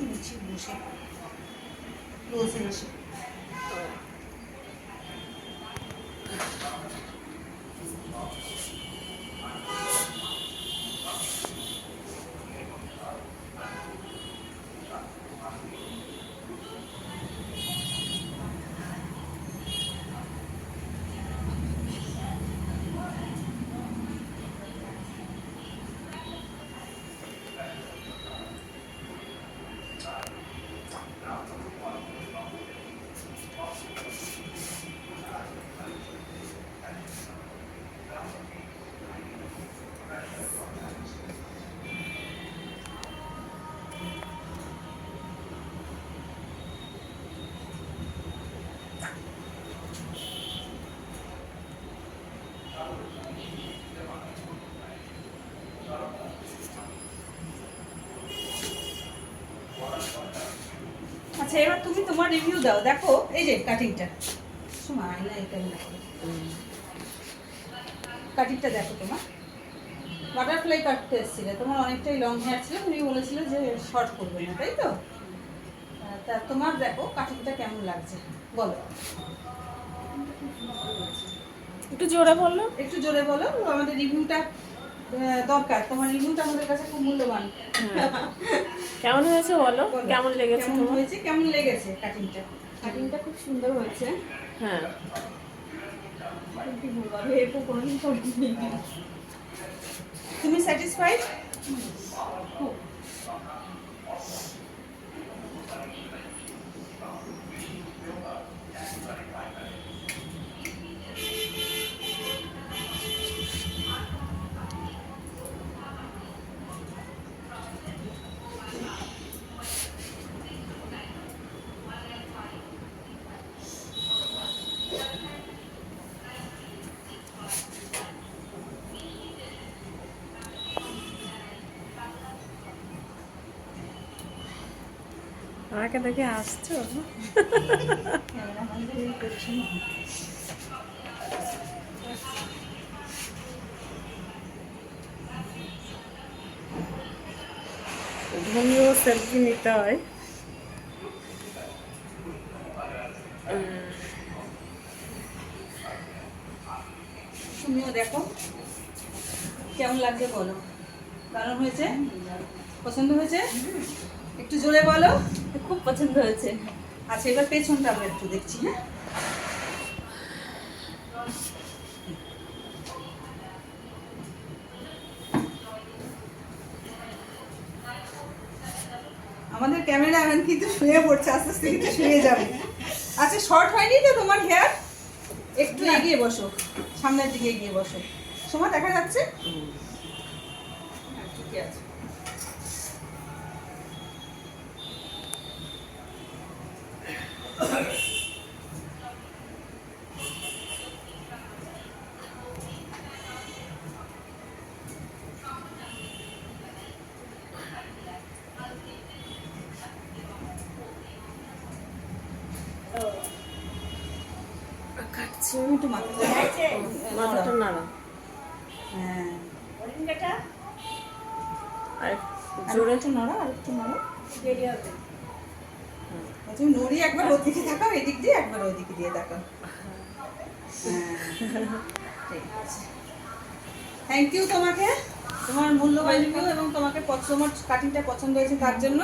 নিচে বসে রোজে এসে আচ্ছা এবার তুমি তোমার রিভিউ দাও। দেখো এই যে কাটিংটা সময় আয়না এটা কাটিংটা দেখো। তোমার বাটারফ্লাই কাটতে এসেছিলে, তোমার অনেকটাই লং হেয়ার ছিল, তুমি বলেছিলে যে শর্ট করবে না, তাই তো? তা তোমার দেখো কাটিংটা কেমন লাগছে বলো, একটু জোরে বললো। একটু জোরে বলো, আমাদের রিভিউটা দরকার, তোমার রিভিউটা আমাদের কাছে খুব মূল্যবান। কেমন হয়েছে বলো, কেমন লেগেছে? কেমন হয়েছে, কেমন লেগেছে কাটিংটা? কাটিংটা খুব সুন্দর হয়েছে। হ্যাঁ, এরকম কোনোদিন করিনি। তুমি স্যাটিসফাইড? আমাকে দেখে আসছো? ঘুমিয়েও সেলফি নিতে হয়। তুমিও দেখো কেমন লাগছে বলো, দারুণ হয়েছে? পছন্দ হয়েছে? একটু জোরে বলো। খুব পছন্দ হয়েছে। আচ্ছা এবার পেছনটা আমরা একটু দেখছি। হ্যাঁ আমাদের ক্যামেরাম্যান কিন্তু শুয়ে পড়ছে, আস্তে আস্তে কিন্তু শুয়ে যাবে। আচ্ছা শর্ট হয়নি তো তোমার হেয়ার? একটু এগিয়ে বসো, সামনের দিকে এগিয়ে বসো, সময় দেখা যাচ্ছে? হ্যাঁ ঠিকই আছে। কাটছি একটু মাথাটা নাড়া। হ্যাঁ আর জোরে জোরে একটু নড়া, আর একটু নড়া, তুমি নড়ি একবার ওদিকে তাকাও, এদিক দিয়ে একবার ওদিকে দিয়ে তাকাও। ঠিক আছে, থ্যাংক ইউ তোমাকে, তোমার মূল্যবান রিভিউ এবং তোমাকে তোমার কাটিংটা পছন্দ হয়েছে তার জন্য।